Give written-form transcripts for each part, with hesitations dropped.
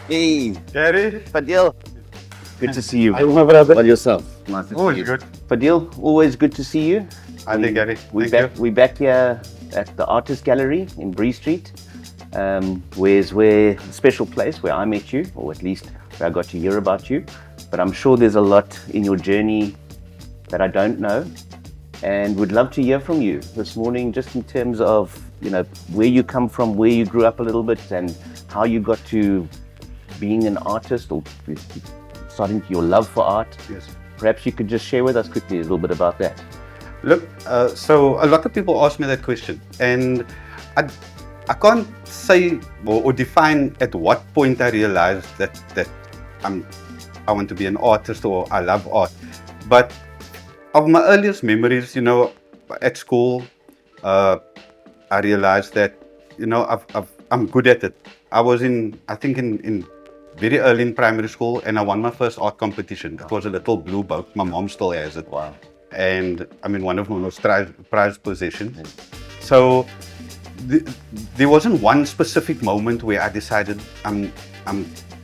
Hey, Gary? Fadiel, good to see you. Hi, my brother. Well, yourself. Nice to Oh, see it's you. good. Fadiel, always good to see you. I think, Gary. We Thank you. back we back here at the Artist Gallery in Bree Street. Where a special place where I met you, or at least where I got to hear about you. But I'm sure there's a lot in your journey that I don't know, and would love to hear from you this morning, just in terms of where you come from, where you grew up a little bit, and how you got to being an artist or starting your love for art. Yes. Perhaps you could just share with us quickly a little bit about that. Look, so a lot of people ask me that question, and I, I can't say or define at what point I realized that I'm, I want to be an artist or I love art. But of my earliest memories, at school, uh, I realized that I'm good at it. I was I think in very early in primary school, and I won my first art competition. It was a little blue boat. My mom still has it. Wow. And I mean, one of my most prized possessions. So th- there wasn't one specific moment where I decided I'm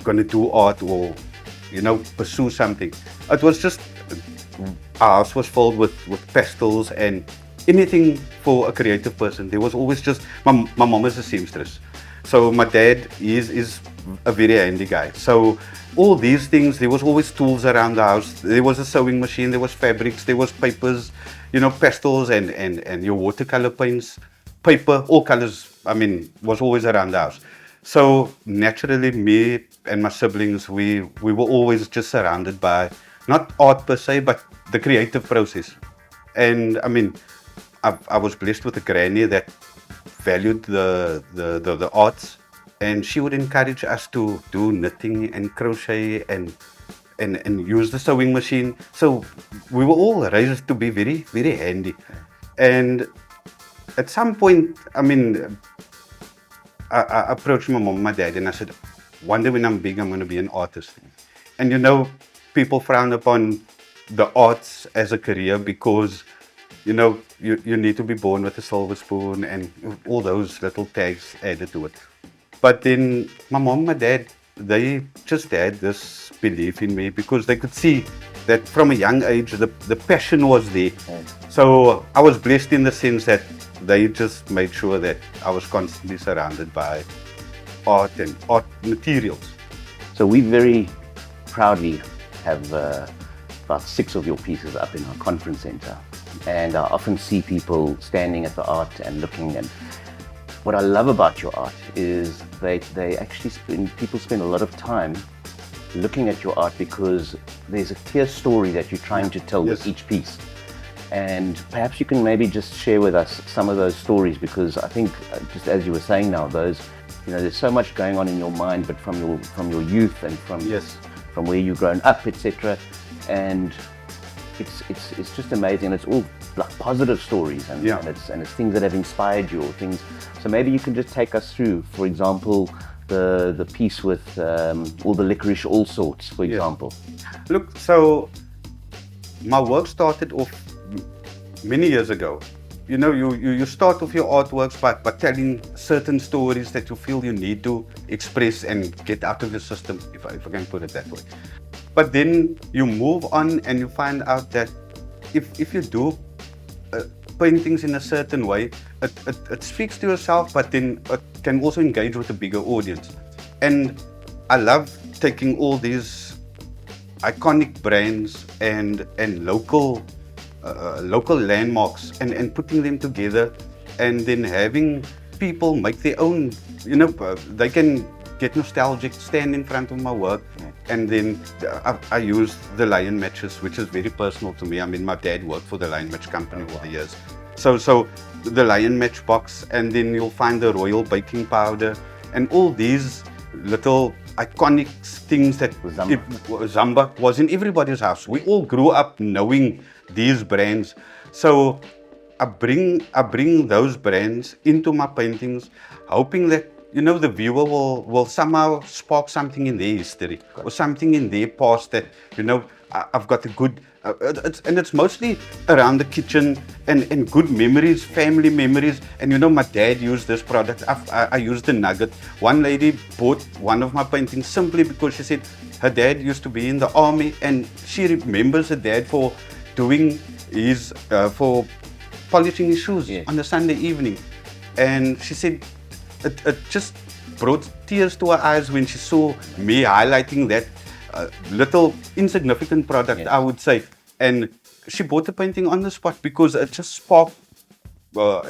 going to do art or pursue something. It was just our house was filled with pastels and anything for a creative person. There was always just my mom is a seamstress, so my dad is a very handy guy. So all these things, there was always tools around the house. There was a sewing machine, there was fabrics, there was papers, pastels and your watercolor paints, paper, all colors. I mean, was always around the house. So naturally, me and my siblings, we were always just surrounded by not art per se, but the creative process. And I mean, I was blessed with a granny that valued the arts, and she would encourage us to do knitting and crochet and use the sewing machine. So we were all raised to be very, very handy. And at some point, I mean, I approached my mom, my dad, and I said, one day when I'm big, I'm going to be an artist. And people frown upon the arts as a career because, you need to be born with a silver spoon and all those little tags added to it. But then my mom, my dad, they just had this belief in me because they could see that from a young age, the passion was there. So I was blessed in the sense that they just made sure that I was constantly surrounded by art and art materials. So we very proudly have about 6 of your pieces up in our conference center, and I often see people standing at the art and looking. And what I love about your art is they actually people spend a lot of time looking at your art because there's a clear story that you're trying to tell with Yes. each piece. And perhaps you can maybe just share with us some of those stories, because I think, just as you were saying now, there's so much going on in your mind, but from your youth and Yes. from where you've grown up, etc. And it's just amazing. It's all like positive stories, and, Yeah. and it's things that have inspired you, or things. So maybe you can just take us through, for example, the piece with all the licorice all sorts, for example. Look, so my work started off many years ago. You start off your artworks by telling certain stories that you feel you need to express and get out of the system, if I can put it that way. But then you move on and you find out that if you do paintings in a certain way, it speaks to yourself, but then it can also engage with a bigger audience. And I love taking all these iconic brands and local landmarks and putting them together, and then having people make their own. They can get nostalgic, stand in front of my work, and then I use the lion matches, which is very personal to me. I mean, my dad worked for the lion match company over the years, so the lion match box, and then you'll find the royal baking powder, and all these little iconic things that Zamba was in everybody's house. We all grew up knowing these brands. So I bring those brands into my paintings, hoping that the viewer will somehow spark something in their history or something in their past that I've got a good, it's mostly around the kitchen and good memories, family memories. And my dad used this product. I used the nugget. One lady bought one of my paintings simply because she said her dad used to be in the army, and she remembers her dad for doing for polishing his shoes on a Sunday evening. And she said it just brought tears to her eyes when she saw me highlighting that little insignificant product, I would say. And she bought the painting on the spot because it just sparked or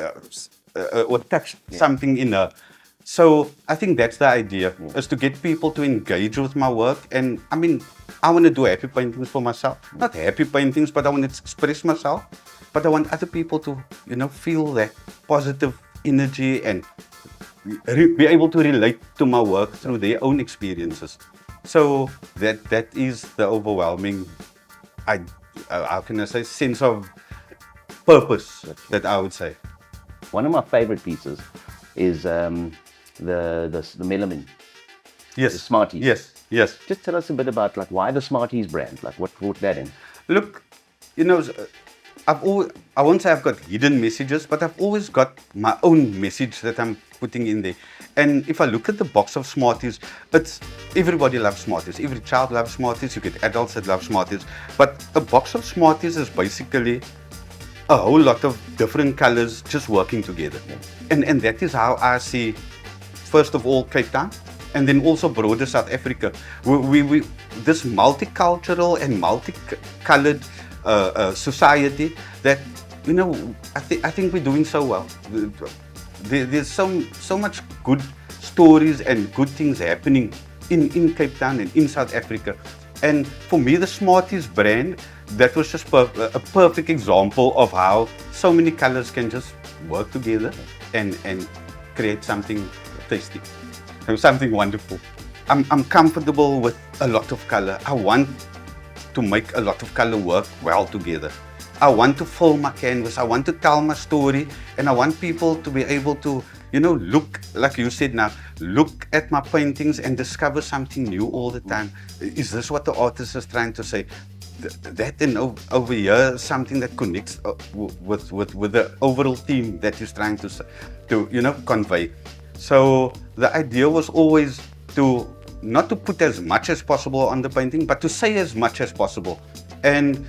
touched something in her. So I think that's the idea, is to get people to engage with my work. And I mean, I want to do happy paintings for myself. Not happy paintings, but I want to express myself. But I want other people to, feel that positive energy and be able to relate to my work through their own experiences. So that is the overwhelming, how can I say, sense of purpose that I would say. One of my favorite pieces is the melamine. Yes. The Smarties. Yes. Just tell us a bit about why the Smarties brand, what brought that in. Look, I won't say I've got hidden messages, but I've always got my own message that I'm putting in there. And if I look at the box of Smarties, everybody loves Smarties. Every child loves Smarties. You get adults that love Smarties. But a box of Smarties is basically a whole lot of different colors just working together. And that is how I see, first of all, Cape Town, and then also broader South Africa. We this multicultural and multicolored society that, I think we're doing so well. There's so much good stories and good things happening in Cape Town and in South Africa. And for me, the Smarties brand, that was just a perfect example of how so many colors can just work together and create something tasty, something wonderful. I'm comfortable with a lot of color. I want to make a lot of color work well together. I want to fill my canvas. I want to tell my story, and I want people to be able to, look, like you said now, look at my paintings and discover something new all the time. Is this what the artist is trying to say? That and over here, something that connects with the overall theme that he's trying to convey. So the idea was always to not to put as much as possible on the painting, but to say as much as possible. And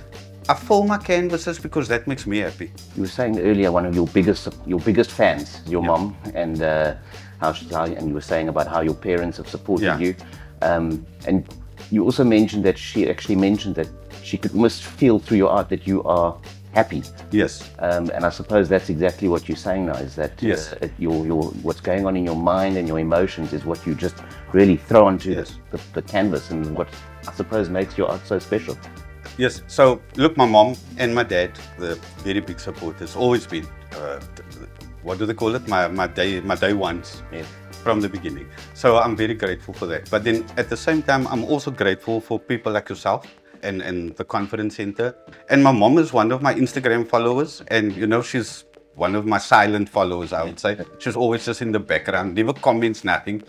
I fill my canvases because that makes me happy. You were saying earlier one of your biggest fans, your mom, and and you were saying about how your parents have supported you. And you also mentioned that she actually mentioned that she could almost feel through your art that you are happy. Yes. And I suppose that's exactly what you're saying now, is that what's going on in your mind and your emotions is what you just really throw onto the canvas, and what I suppose makes your art so special. Yes. So look, my mom and my dad, the very big supporters, always been. What do they call it? My day ones from the beginning. So I'm very grateful for that. But then at the same time, I'm also grateful for people like yourself and the conference center. And my mom is one of my Instagram followers, and she's one of my silent followers, I would say. She's always just in the background, never comments, nothing.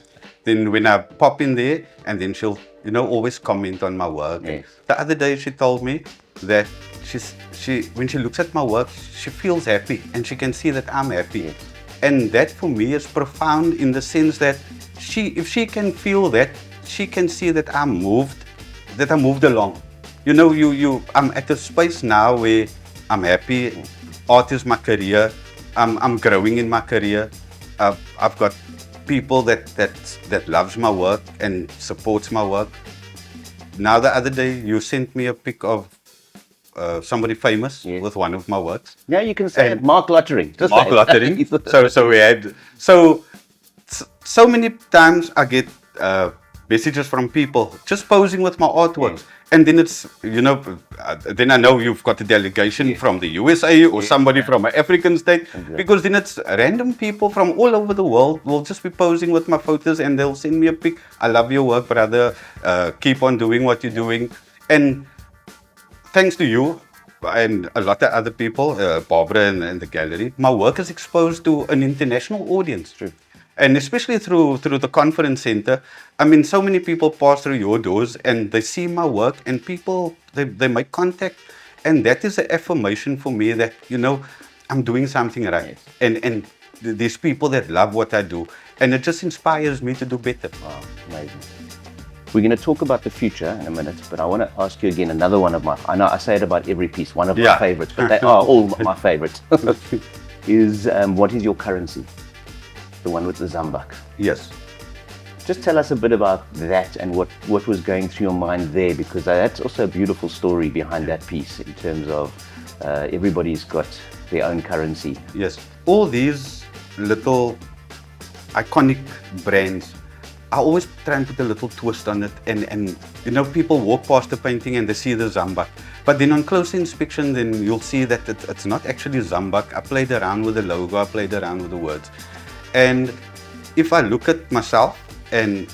Then when I pop in there, and then she'll always comment on my work. Yes. The other day she told me that when she looks at my work, she feels happy, and she can see that I'm happy. Yes. And that for me is profound, in the sense that if she can feel that, she can see that I moved along. I'm at a space now where I'm happy. Art is my career. I'm growing in my career. I've got people that loves my work and supports my work. Now the other day you sent me a pic of somebody famous with one of my works. Yeah, you can say it. Mark Lottering. Mark Lottering. So we had so many times I get messages from people just posing with my artworks. And then it's, then I know you've got a delegation from the USA or somebody from an African state, because then it's random people from all over the world will just be posing with my photos, and they'll send me a pic. I love your work, brother. Keep on doing what you're doing. And thanks to you and a lot of other people, Barbara and the gallery, my work is exposed to an international audience. True. And especially through the conference center, I mean, so many people pass through your doors and they see my work, and people they make contact, and that is an affirmation for me that I'm doing something right, Yes. and there's people that love what I do, and it just inspires me to do better. Wow, amazing. We're going to talk about the future in a minute, but I want to ask you again another one of my, I know I say it about every piece, one of my Yeah. favorites, but they are all my favorites, is what is your currency? The one with the zambak. Yes. Just tell us a bit about that and what was going through your mind there, because that's also a beautiful story behind that piece in terms of everybody's got their own currency. Yes. All these little iconic brands, I always try and put a little twist on it, and people walk past the painting and they see the zambak, but then on close inspection, then you'll see that it's not actually zambak. I played around with the logo, I played around with the words, and if I look at myself and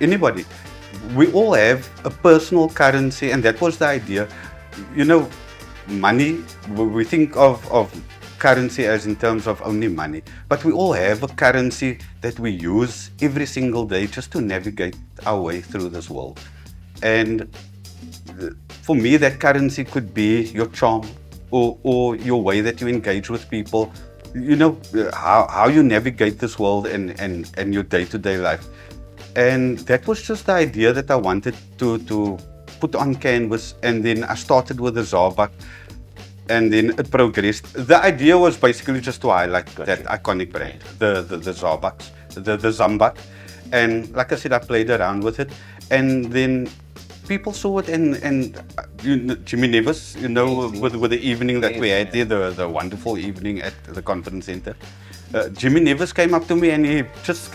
anybody, we all have a personal currency, and that was the idea. Money, we think of currency as in terms of only money, but we all have a currency that we use every single day just to navigate our way through this world. And for me, that currency could be your charm, or your way that you engage with people, how you navigate this world and your day-to-day life. And that was just the idea that I wanted to put on canvas, and then I started with the zambak, and then it progressed. The idea was basically just to highlight that iconic brand, the zambaks, the zambak. And like I said, I played around with it, and then people saw it, and Jimmy Nevis, with the evening that we had there, the wonderful evening at the conference center. Jimmy Nevis came up to me, and he just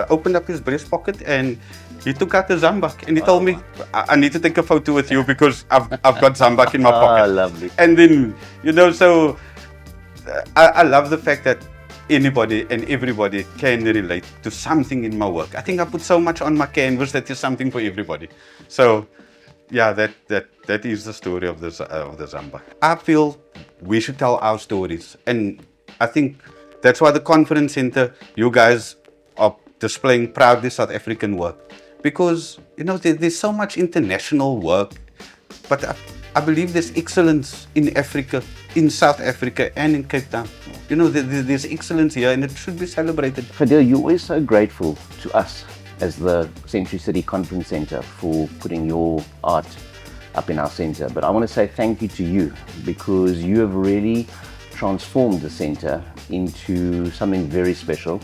opened up his breast pocket, and he took out the zambak, and he told me, I need to take a photo with you because I've got zambak in my pocket. Lovely. And then, so I love the fact that anybody and everybody can relate to something in my work. I think I put so much on my canvas that there's something for everybody. So, yeah, that is the story of the zambak. I feel we should tell our stories, and I think that's why the conference center, you guys are displaying proudly South African work, because there's so much international work, but I believe there's excellence in Africa, in South Africa, and in Cape Town. There's excellence here, and it should be celebrated. Fadiel, you're always so grateful to us as the Century City Conference Center for putting your art up in our center. But I want to say thank you to you, because you have really transformed the center into something very special.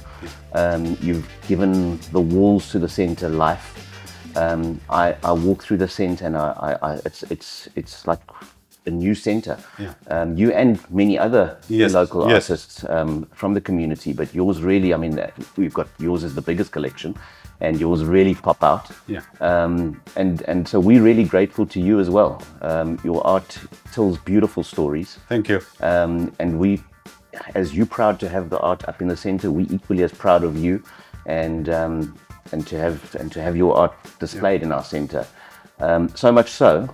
You've given the walls to the center life. I walk through the center, and it's like a new center. Yeah. You and many other local Yes. artists from the community, but yours really, I mean, we've got yours is the biggest collection, and yours really pop out. Yeah. And so we're really grateful to you as well. Your art tells beautiful stories. Thank you. And we, as you proud to have the art up in the center, we equally as proud of you, and to have your art displayed in our center. So much so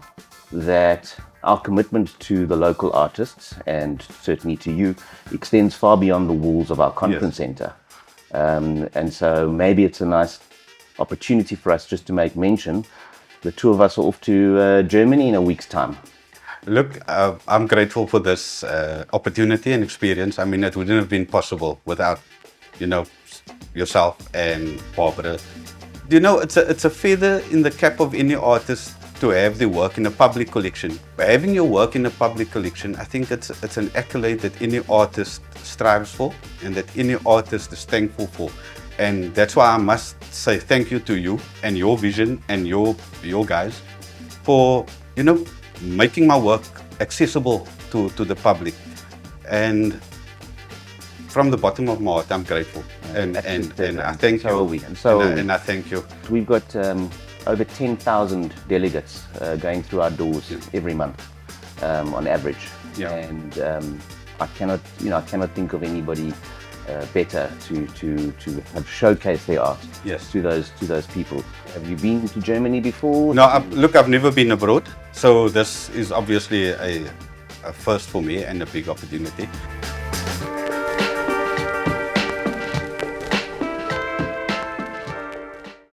that our commitment to the local artists, and certainly to you, extends far beyond the walls of our conference center. And so maybe it's a nice opportunity for us just to make mention. The two of us are off to Germany in a week's time. Look, I'm grateful for this opportunity and experience. I mean, it wouldn't have been possible without, yourself and Barbara. It's a feather in the cap of any artist to have their work in a public collection. By having your work in a public collection, I think it's an accolade that any artist strives for, and that any artist is thankful for. And that's why I must say thank you to you and your vision and your guys for, making my work accessible to the public. And from the bottom of my heart, I'm grateful. And I thank you. So are we. And so and I thank you. We've got over 10,000 delegates going through our doors every month on average. Yeah. And I cannot think of anybody better to have showcased their art to those people. Have you been to Germany before? No, I've never been abroad, so this is obviously a first for me and a big opportunity.